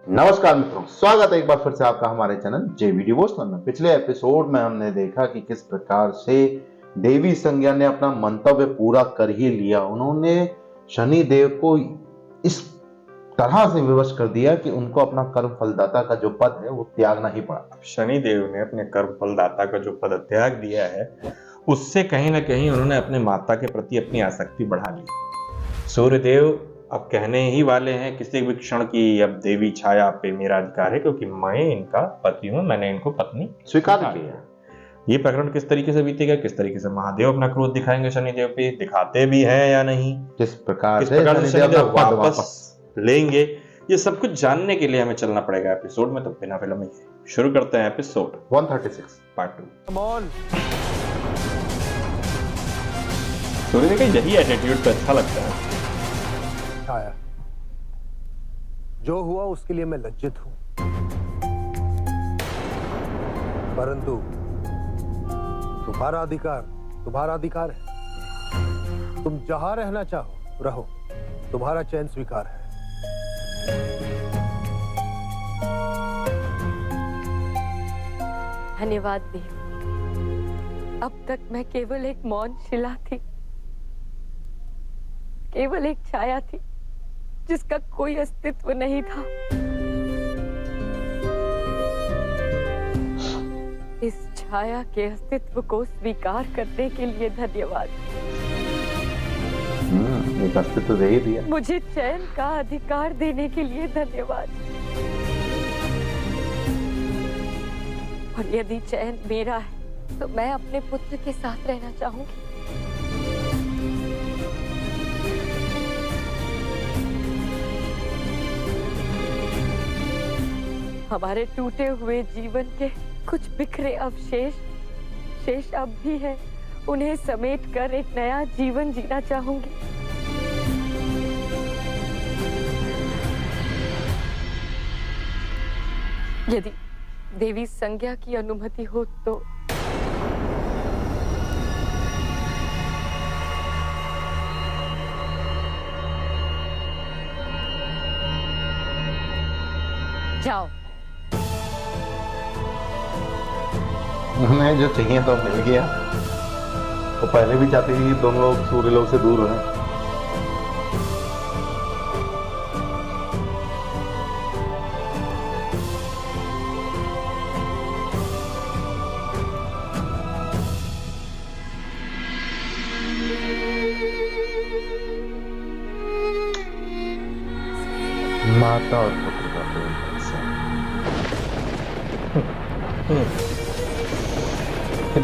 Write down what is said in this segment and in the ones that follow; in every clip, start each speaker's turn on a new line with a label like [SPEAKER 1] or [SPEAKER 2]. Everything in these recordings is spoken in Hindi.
[SPEAKER 1] नमस्कार मित्रों, स्वागत है एक बार फिर से आपका हमारे चैनल जेवी डिवोशनल में। पिछले एपिसोड में हमने देखा कि किस प्रकार से देवी संज्ञा ने अपना मंतव्य पूरा कर ही लिया। उन्होंने शनि देव को इस तरह से विवश कर दिया कि उनको अपना कर्म फलदाता का जो पद है वो त्यागना ही पड़ा।
[SPEAKER 2] शनि देव ने अपने कर्म फलदाता का जो पद त्याग दिया है, उससे कहीं ना कहीं उन्होंने अपने माता के प्रति अपनी आसक्ति बढ़ा ली। सूर्यदेव अब कहने ही वाले हैं किसी भी क्षण की अब देवी छाया पे मेरा अधिकार है, क्योंकि मैं इनका पति हूं, मैंने इनको पत्नी
[SPEAKER 1] स्वीकार किया।
[SPEAKER 2] ये प्रकरण किस तरीके से बीतेगा, किस तरीके से महादेव अपना क्रोध दिखाएंगे शनिदेव पे, दिखाते भी हैं या नहीं,
[SPEAKER 1] किस प्रकार
[SPEAKER 2] से शनिदेव वापस लेंगे, ये सब कुछ जानने के लिए हमें चलना पड़ेगा एपिसोड में। तो बिना विलंब शुरू करते हैं एपिसोड 136 पार्ट 2। सूर्य का यही एटीट्यूड तो अच्छा लगता है।
[SPEAKER 3] आया जो हुआ उसके लिए मैं लज्जित हूं, परंतु तुम्हारा अधिकार है। तुम जहां रहना चाहो रहो, तुम्हारा चयन स्वीकार है।
[SPEAKER 4] धन्यवाद देव। अब तक मैं केवल एक मौन शिला थी, केवल एक छाया थी जिसका कोई अस्तित्व नहीं था। इस छाया के अस्तित्व को स्वीकार करने के लिए धन्यवाद।
[SPEAKER 1] एक अस्तित्व दे ही दिया।
[SPEAKER 4] मुझे चयन का अधिकार देने के लिए धन्यवाद। और यदि चयन मेरा है तो मैं अपने पुत्र के साथ रहना चाहूंगी। हमारे टूटे हुए जीवन के कुछ बिखरे अवशेष शेष अब भी है, उन्हें समेटकर एक नया जीवन जीना चाहूंगी। यदि देवी संज्ञा की अनुमति हो तो जाओ।
[SPEAKER 1] उन्हें जो चाहिए तो मिल गया। वो पहले भी चाहती थी दोनों लोग सूर्य लोग से दूर रहे। माता और पुत्र का प्रेम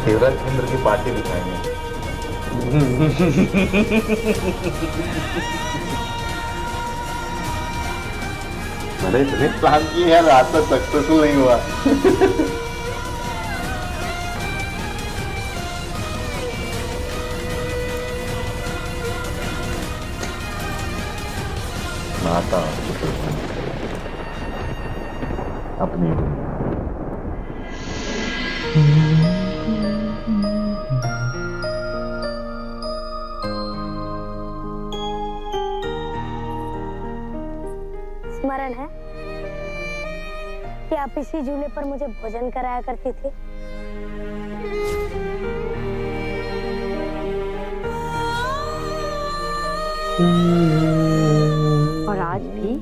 [SPEAKER 1] देवराज चंद्र की पार्टी दिखाएंगे। मैंने इतने प्लान किए यार, आज तक सक्सेसफुल नहीं हुआ। माता और पुत्र अपनी
[SPEAKER 5] स्मरण है कि आप इसी झूले पर मुझे भोजन कराया करती थी।
[SPEAKER 4] और आज भी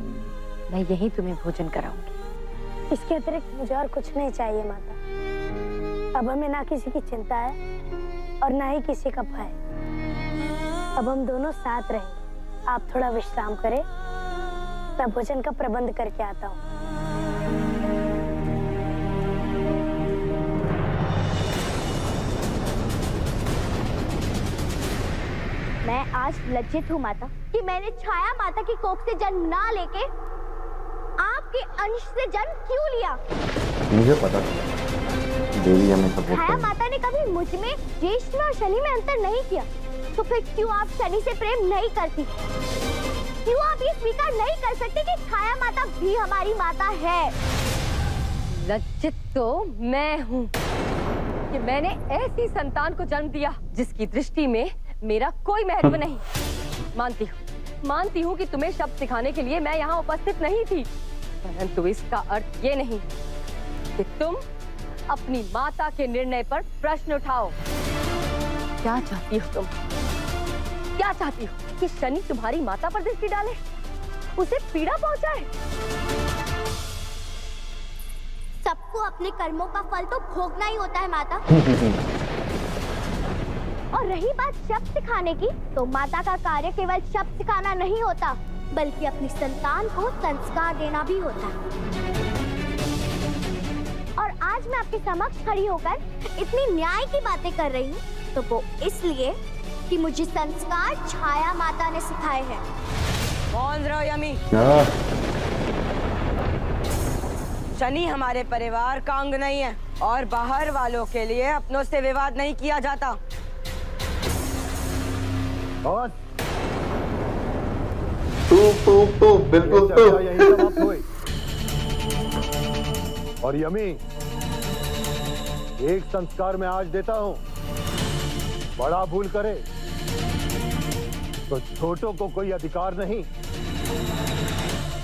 [SPEAKER 4] मैं यहीं तुम्हें भोजन कराऊंगी।
[SPEAKER 5] इसके अतिरिक्त मुझे और कुछ नहीं चाहिए माता। अब हमें ना किसी की चिंता है और ना ही किसी का भय। अब हम दोनों साथ रहेंगे। आप थोड़ा विश्राम करें, मैं भोजन का प्रबंध करके आता हूँ।
[SPEAKER 6] मैं आज लज्जित हूँ माता कि मैंने छाया माता की कोख से जन्म ना लेके आपके अंश से जन्म क्यों लिया।
[SPEAKER 1] मुझे पता था देवी हमें सपोर्ट
[SPEAKER 6] छाया माता ने कभी मुझ में ज्येष्ठ में और शनि में अंतर नहीं किया, तो फिर क्यों आप शनि से प्रेम नहीं करती? क्यों आप ये स्वीकार नहीं कर सकते कि छाया माता भी हमारी माता है?
[SPEAKER 4] लज्जित तो मैं हूँ कि मैंने ऐसी संतान को जन्म दिया जिसकी दृष्टि में मेरा कोई महत्व नहीं। मानती हूँ कि तुम्हें शब्द सिखाने के लिए मैं यहाँ उपस्थित नहीं थी, परंतु इसका अर्थ ये नहीं कि तुम अपनी माता के निर्णय पर प्रश्न उठाओ। क्या चाहती हो तुम? क्या चाहती हो कि शनि तुम्हारी माता पर दृष्टि डाले, उसे पीड़ा पहुंचाए?
[SPEAKER 6] सबको अपने कर्मों का फल तो भोगना ही होता है माता। और रही बात शब्द सिखाने की, तो माता का कार्य केवल शब्द सिखाना नहीं होता, बल्कि अपनी संतान को संस्कार देना भी होता है। और आज मैं आपके समक्ष खड़ी होकर इतनी न्याय की बातें कर रही हूँ, तो वो इसलिए कि मुझे संस्कार छाया माता ने सिखाए हैं।
[SPEAKER 4] कौन रहो यमी? शनि हमारे परिवार का अंग नहीं है और बाहर वालों के लिए अपनों से विवाद नहीं किया जाता।
[SPEAKER 3] और
[SPEAKER 1] तू बिल्कुल तो
[SPEAKER 3] यही समाप्त हुई। और यमी, एक संस्कार मैं आज देता हूं, बड़ा भूल करे तो छोटों को कोई अधिकार नहीं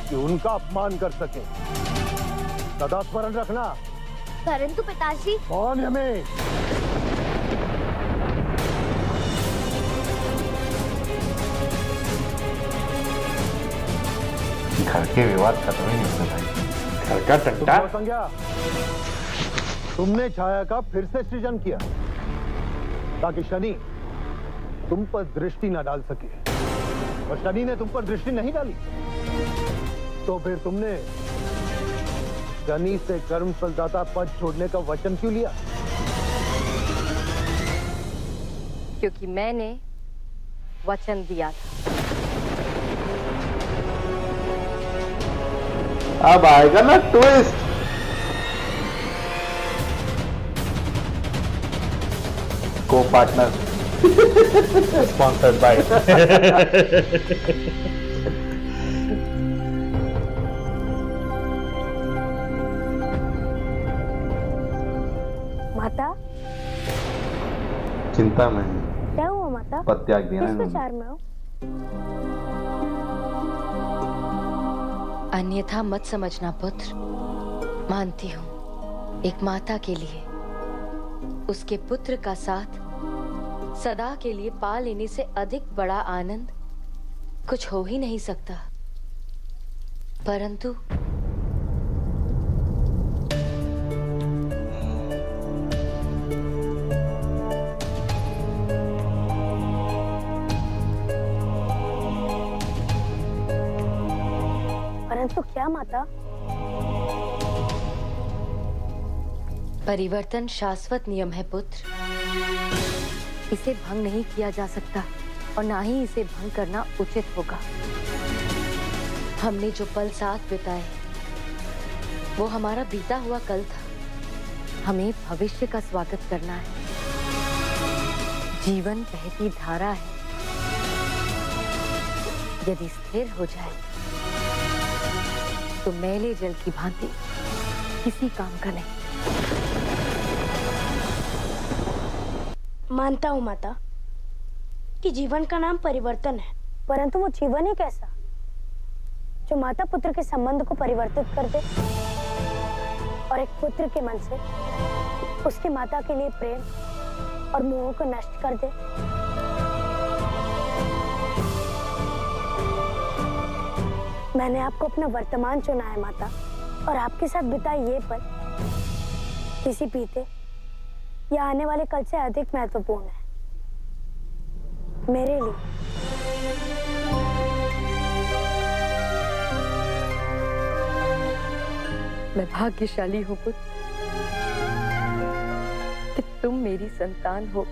[SPEAKER 3] कि उनका अपमान कर सके। सदा स्मरण रखना।
[SPEAKER 6] परंतु पिताश्री।
[SPEAKER 3] कौन यमी?
[SPEAKER 1] घर के विवाद खत्म ही नहीं होते भाई।
[SPEAKER 2] घर का टंटा।
[SPEAKER 3] संज्ञा, तुमने छाया का फिर से सृजन किया ताकि शनि तुम पर दृष्टि न डाल सके, और शनि ने तुम पर दृष्टि नहीं डाली तो फिर तुमने शनि से कर्म फलदाता पद छोड़ने का वचन क्यों लिया?
[SPEAKER 4] क्योंकि मैंने वचन दिया था।
[SPEAKER 1] अब आएगा ना ट्विस्ट। को पार्टनर
[SPEAKER 2] स्पॉन्सर्ड बाय।
[SPEAKER 5] माता,
[SPEAKER 1] चिंता में है।
[SPEAKER 5] क्या हुआ माता?
[SPEAKER 1] पद त्याग दिया
[SPEAKER 5] किस
[SPEAKER 1] इन्होंने।
[SPEAKER 5] विचार में हो?
[SPEAKER 7] अन्यथा मत समझना पुत्र। मानती हूँ एक माता के लिए उसके पुत्र का साथ सदा के लिए पा लेने से अधिक बड़ा आनंद कुछ हो ही नहीं सकता, परंतु
[SPEAKER 5] क्या माता?
[SPEAKER 7] परिवर्तन शाश्वत नियम है पुत्र। इसे भंग नहीं किया जा सकता और ना ही इसे भंग करना उचित होगा। हमने जो पल साथ बिताए वो हमारा बीता हुआ कल था। हमें भविष्य का स्वागत करना है। जीवन बहती धारा है, यदि स्थिर हो जाए तो मैले जल की भांति किसी काम का नहीं।
[SPEAKER 5] मानता हूँ माता कि जीवन का नाम परिवर्तन है, परंतु वो जीवन ही कैसा जो माता पुत्र के संबंध को परिवर्तित कर दे और एक पुत्र के मन से उसकी माता के लिए प्रेम और मोह को नष्ट कर दे। मैंने आपको अपना वर्तमान चुना है माता, और आपके साथ बिताए ये पल किसी बीते या आने वाले कल से अधिक महत्वपूर्ण है मेरे लिए।
[SPEAKER 4] मैं भाग्यशाली हूँ पुत्र कि तुम मेरी संतान हो।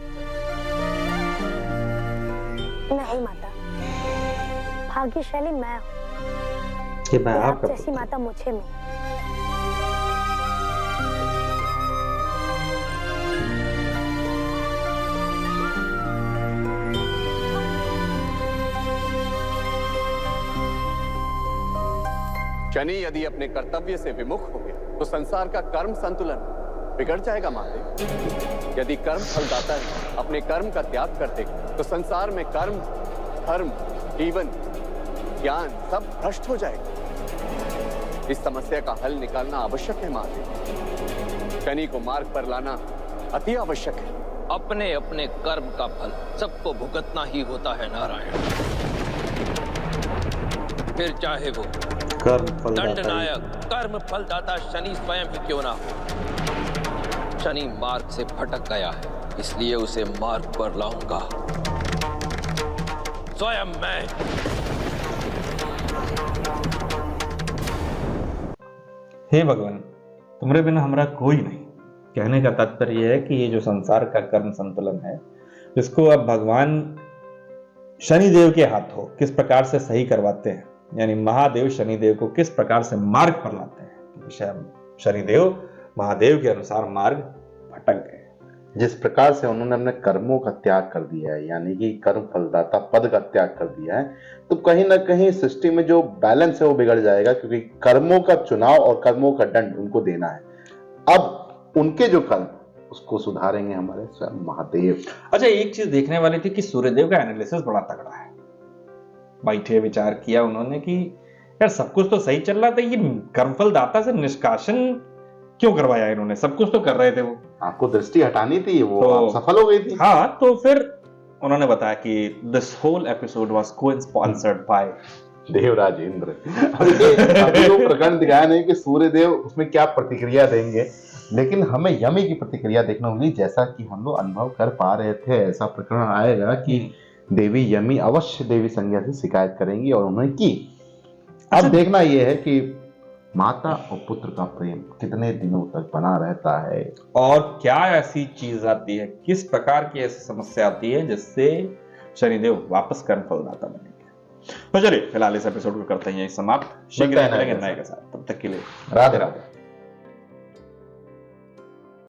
[SPEAKER 5] नहीं माता, भाग्यशाली मैं हूँ
[SPEAKER 2] कि मैं
[SPEAKER 5] कि आप
[SPEAKER 2] आपका
[SPEAKER 5] जैसी माता मुझे मिली।
[SPEAKER 8] शनि यदि अपने कर्तव्य से विमुख हो गया तो संसार का कर्म संतुलन बिगड़ जाएगा महादेव। यदि कर्म फलदाता है अपने कर्म का त्याग कर देगा तो संसार में कर्म, धर्म, जीवन, ज्ञान सब भ्रष्ट हो जाएगा। इस समस्या का हल निकालना आवश्यक है महादेव। शनि को मार्ग पर लाना अति आवश्यक है।
[SPEAKER 9] अपने अपने कर्म का फल सबको भुगतना ही होता है नारायण। फिर चाहे वो
[SPEAKER 2] कर्म फलदाता
[SPEAKER 9] दंडनायक कर्म फलदाता शनि स्वयं ही क्यों ना हो। शनि मार्ग से भटक गया है, इसलिए उसे मार्ग पर लाऊंगा स्वयं मैं।
[SPEAKER 2] हे भगवान, तुम्हारे बिना हमारा कोई नहीं। कहने का तात्पर्य यह है कि ये जो संसार का कर्म संतुलन है, इसको अब भगवान शनिदेव के हाथों किस प्रकार से सही करवाते हैं, यानी महादेव शनिदेव को किस प्रकार से मार्ग पर लाते हैं। शनिदेव महादेव के अनुसार मार्ग भटक गए।
[SPEAKER 1] जिस प्रकार से उन्होंने अपने कर्मों का त्याग कर दिया है, यानी कि कर्म फलदाता पद का त्याग कर दिया है, तो कहीं ना कहीं सृष्टि में जो बैलेंस है वो बिगड़ जाएगा, क्योंकि कर्मों का चुनाव और कर्मों का दंड उनको देना है। अब उनके जो कर्म उसको सुधारेंगे हमारे स्वयं महादेव।
[SPEAKER 2] अच्छा, एक चीज देखने वाली थी कि सूर्यदेव का एनालिसिस बड़ा तगड़ा है। बैठे विचार किया उन्होंने कि यार सब कुछ तो सही चल रहा था, ये कर्मफल दाता से निष्कासन क्यों करवाया इन्होंने? सब कुछ तो कर रहे थे वो,
[SPEAKER 1] आपको दृष्टि हटानी थी, वो
[SPEAKER 2] तो
[SPEAKER 1] आप सफल हो गई थी।
[SPEAKER 2] हाँ, तो फिर उन्होंने बताया कि this whole episode was co-sponsored by
[SPEAKER 1] Devraj Indra. अभी जो प्रकरण दिखाया नहीं कि सूर्यदेव उसमें क्या प्रतिक्रिया देंगे, लेकिन हमें यमी की प्रतिक्रिया देखना होगी। जैसा कि हम लोग अनुभव कर पा रहे थे, ऐसा प्रकरण आएगा कि देवी यमी अवश्य देवी संज्ञा से शिकायत करेंगी, और उन्होंने की। अब देखना यह है कि माता और पुत्र का प्रेम कितने दिनों तक बना रहता है,
[SPEAKER 2] और क्या ऐसी चीज आती है, किस प्रकार की ऐसी समस्या आती है जिससे शनिदेव वापस कर्मफलदाता बनेंगे। तो चलिए फिलहाल इस एपिसोड को करते हैं यही समाप्त। शीघ्र मिलेंगे नए के साथ, तब तक के लिए राधे राधे।